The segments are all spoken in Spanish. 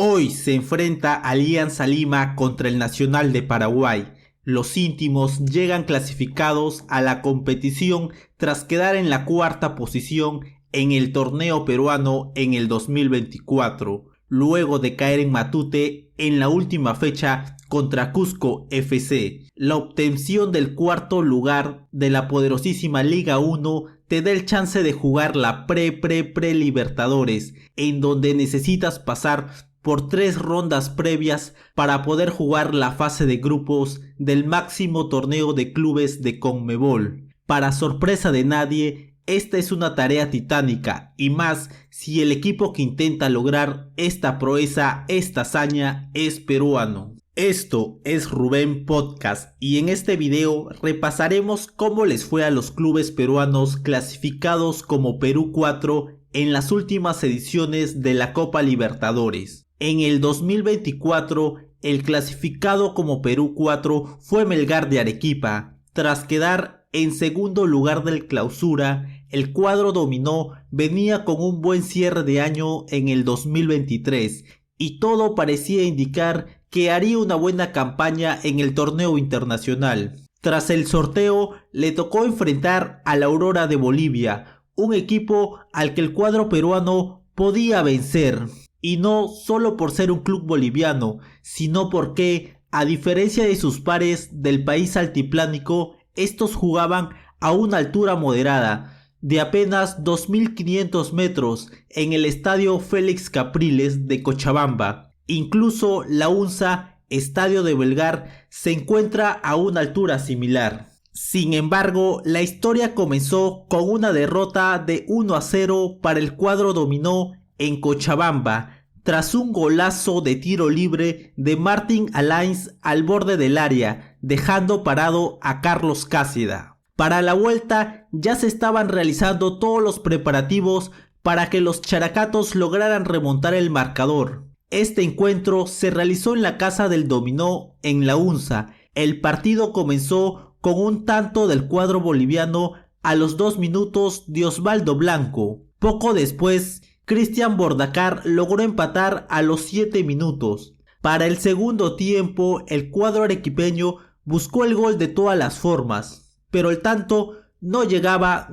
Hoy se enfrenta Alianza Lima contra el Nacional de Paraguay. Los íntimos llegan clasificados a la competición tras quedar en la cuarta posición en el torneo peruano en el 2024, luego de caer en Matute en la última fecha contra Cusco FC. La obtención del cuarto lugar de la poderosísima Liga 1 te da el chance de jugar la pre-Libertadores, en donde necesitas pasar por 3 rondas previas para poder jugar la fase de grupos del máximo torneo de clubes de Conmebol. Para sorpresa de nadie, esta es una tarea titánica, y más si el equipo que intenta lograr esta proeza, esta hazaña, es peruano. Esto es Rubén Podcast, y en este video repasaremos cómo les fue a los clubes peruanos clasificados como Perú 4 en las últimas ediciones de la Copa Libertadores. En el 2024, el clasificado como Perú 4 fue Melgar de Arequipa. Tras quedar en segundo lugar del Clausura, el cuadro dominó venía con un buen cierre de año en el 2023 y todo parecía indicar que haría una buena campaña en el torneo internacional. Tras el sorteo, le tocó enfrentar a la Aurora de Bolivia, un equipo al que el cuadro peruano podía vencer. Y no solo por ser un club boliviano, sino porque, a diferencia de sus pares del país altiplánico, estos jugaban a una altura moderada, de apenas 2.500 metros, en el estadio Félix Capriles de Cochabamba. Incluso la UNSA, estadio de Melgar, se encuentra a una altura similar. Sin embargo, la historia comenzó con una derrota de 1-0 para el cuadro dominó en Cochabamba, tras un golazo de tiro libre de Martín Alains al borde del área, dejando parado a Carlos Cáceda. Para la vuelta ya se estaban realizando todos los preparativos para que los characatos lograran remontar el marcador. Este encuentro se realizó en la casa del dominó en la UNSA. El partido comenzó con un tanto del cuadro boliviano a los 2 minutos de Osvaldo Blanco. Poco después, Cristian Bordacar logró empatar a los 7 minutos. Para el segundo tiempo, el cuadro arequipeño buscó el gol de todas las formas, pero el tanto no llegaba.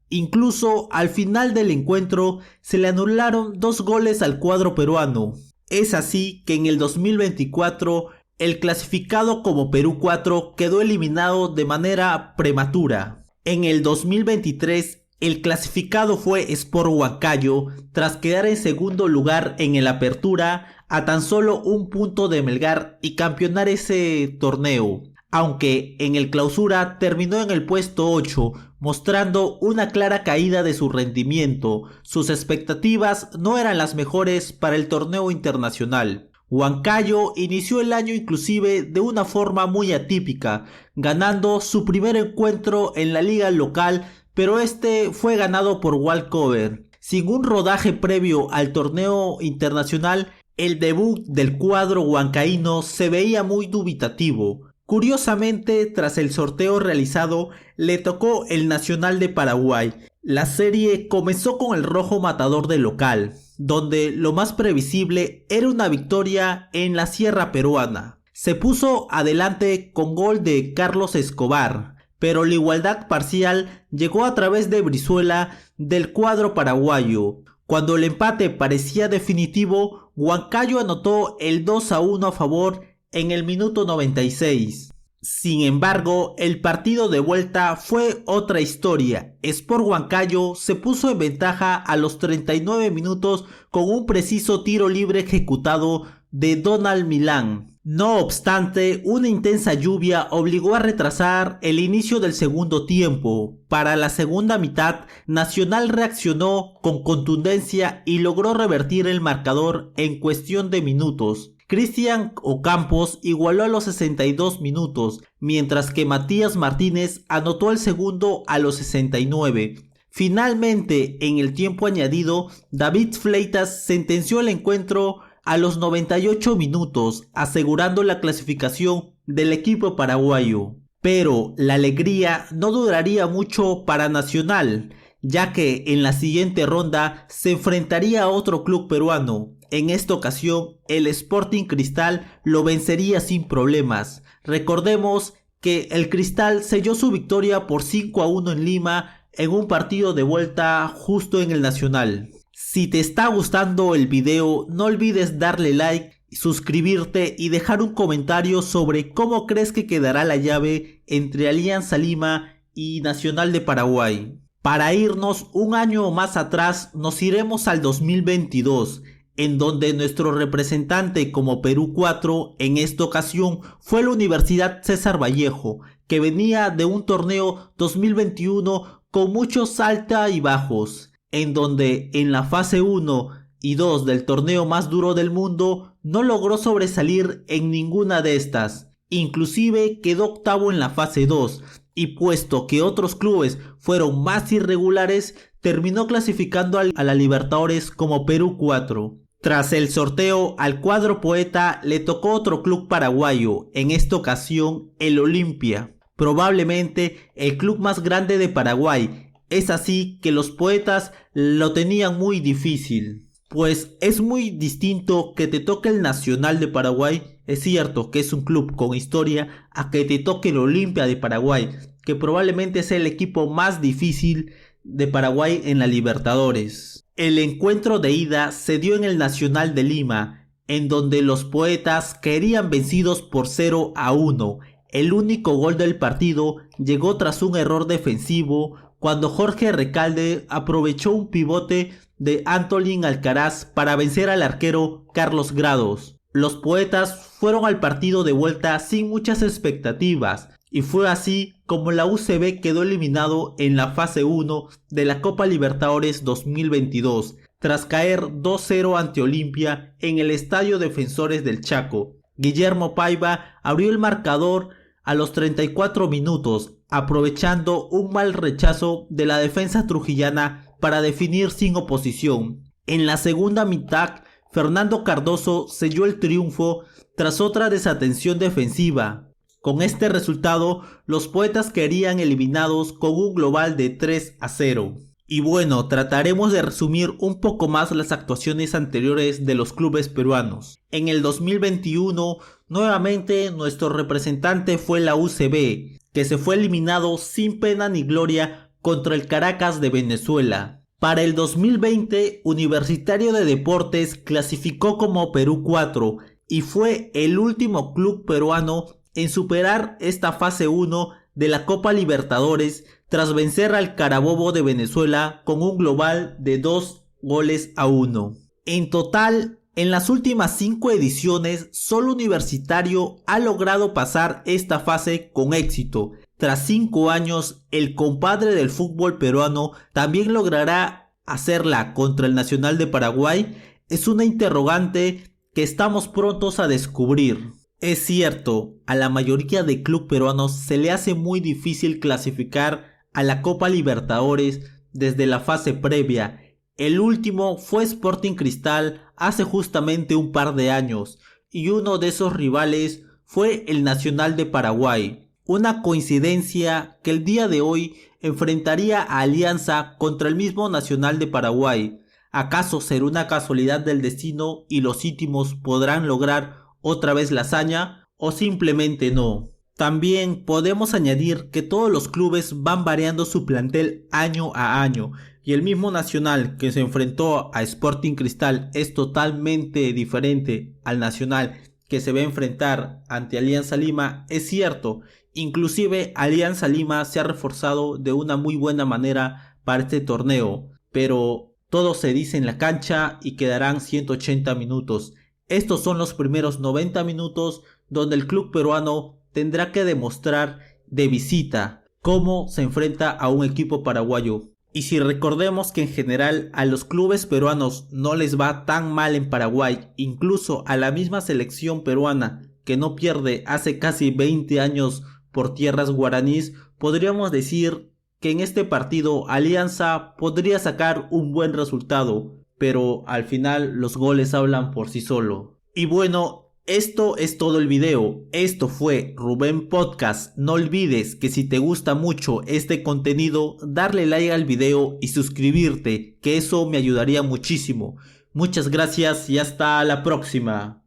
Incluso al final del encuentro se le anularon 2 goles al cuadro peruano. Es así que en el 2024 el clasificado como Perú 4 quedó eliminado de manera prematura. En el 2023 el clasificado fue Sport Huancayo tras quedar en segundo lugar en el Apertura a tan solo 1 punto de Melgar y campeonar ese torneo, aunque en el Clausura terminó en el puesto 8, mostrando una clara caída de su rendimiento. Sus expectativas no eran las mejores para el torneo internacional. Huancayo inició el año inclusive de una forma muy atípica, ganando su primer encuentro en la liga local, pero este fue ganado por walkover. Sin un rodaje previo al torneo internacional, el debut del cuadro huancaíno se veía muy dubitativo. Curiosamente, tras el sorteo realizado, le tocó el Nacional de Paraguay. La serie comenzó con el rojo matador de local, donde lo más previsible era una victoria en la sierra peruana. Se puso adelante con gol de Carlos Escobar, pero la igualdad parcial llegó a través de Brizuela del cuadro paraguayo. Cuando el empate parecía definitivo, Huancayo anotó el 2-1 a favor en el minuto 96. Sin embargo, el partido de vuelta fue otra historia. Sport Huancayo se puso en ventaja a los 39 minutos con un preciso tiro libre ejecutado de Donald Milán. No obstante, una intensa lluvia obligó a retrasar el inicio del segundo tiempo. Para la segunda mitad, Nacional reaccionó con contundencia y logró revertir el marcador en cuestión de minutos. Cristian Ocampos igualó a los 62 minutos, mientras que Matías Martínez anotó el segundo a los 69. Finalmente, en el tiempo añadido, David Fleitas sentenció el encuentro a los 98 minutos, asegurando la clasificación del equipo paraguayo. Pero la alegría no duraría mucho para Nacional, ya que en la siguiente ronda se enfrentaría a otro club peruano, en esta ocasión el Sporting Cristal lo vencería sin problemas. Recordemos que el Cristal selló su victoria por 5-1 en Lima en un partido de vuelta justo en el Nacional. Si te está gustando el video, no olvides darle like, suscribirte y dejar un comentario sobre cómo crees que quedará la llave entre Alianza Lima y Nacional de Paraguay. Para irnos un año más atrás, nos iremos al 2022, en donde nuestro representante como Perú 4 en esta ocasión fue la Universidad César Vallejo, que venía de un torneo 2021 con muchos alta y bajos, en donde en la fase 1 y 2 del torneo más duro del mundo no logró sobresalir en ninguna de estas, inclusive quedó octavo en la fase 2, y puesto que otros clubes fueron más irregulares, terminó clasificando a la Libertadores como Perú 4. Tras el sorteo al cuadro poeta le tocó otro club paraguayo, en esta ocasión el Olimpia, probablemente el club más grande de Paraguay. Es así que los poetas lo tenían muy difícil, pues es muy distinto que te toque el Nacional de Paraguay, es cierto que es un club con historia, a que te toque el Olimpia de Paraguay, que probablemente es el equipo más difícil de Paraguay en la Libertadores. El encuentro de ida se dio en el Nacional de Lima, en donde los poetas caerían vencidos por 0-1. El único gol del partido llegó tras un error defensivo cuando Jorge Recalde aprovechó un pivote de Antolín Alcaraz para vencer al arquero Carlos Grados. Los poetas fueron al partido de vuelta sin muchas expectativas, y fue así como la UCB quedó eliminado en la fase 1 de la Copa Libertadores 2022, tras caer 2-0 ante Olimpia en el Estadio Defensores del Chaco. Guillermo Paiva abrió el marcador a los 34 minutos, aprovechando un mal rechazo de la defensa trujillana para definir sin oposición. En la segunda mitad, Fernando Cardoso selló el triunfo tras otra desatención defensiva. Con este resultado, los poetas quedarían eliminados con un global de 3-0. Y bueno, trataremos de resumir un poco más las actuaciones anteriores de los clubes peruanos. En el 2021, nuevamente nuestro representante fue la UCB, que se fue eliminado sin pena ni gloria contra el Caracas de Venezuela. Para el 2020, Universitario de Deportes clasificó como Perú 4 y fue el último club peruano en superar esta fase 1 de la Copa Libertadores tras vencer al Carabobo de Venezuela con un global de 2-1. En total, en las últimas 5 ediciones, solo Universitario ha logrado pasar esta fase con éxito. Tras 5 años, el compadre del fútbol peruano también logrará hacerla contra el Nacional de Paraguay. Es una interrogante que estamos prontos a descubrir. Es cierto, a la mayoría de clubes peruanos se le hace muy difícil clasificar a la Copa Libertadores desde la fase previa. El último fue Sporting Cristal hace justamente un par de años, y uno de esos rivales fue el Nacional de Paraguay. Una coincidencia que el día de hoy enfrentaría a Alianza contra el mismo Nacional de Paraguay. ¿Acaso será una casualidad del destino y los íntimos podrán lograr otra vez la hazaña, o simplemente no? También podemos añadir que todos los clubes van variando su plantel año a año, y el mismo Nacional que se enfrentó a Sporting Cristal es totalmente diferente al Nacional que se va a enfrentar ante Alianza Lima. Es cierto, inclusive Alianza Lima se ha reforzado de una muy buena manera para este torneo, pero todo se dice en la cancha y quedarán 180 minutos. Estos son los primeros 90 minutos donde el club peruano tendrá que demostrar de visita cómo se enfrenta a un equipo paraguayo. Y si recordemos que en general a los clubes peruanos no les va tan mal en Paraguay, incluso a la misma selección peruana que no pierde hace casi 20 años por tierras guaraníes, podríamos decir que en este partido Alianza podría sacar un buen resultado, pero al final los goles hablan por sí solo. Y bueno, esto es todo el video. Esto fue Rubén Podcast. No olvides que si te gusta mucho este contenido, darle like al video y suscribirte, que eso me ayudaría muchísimo. Muchas gracias y hasta la próxima.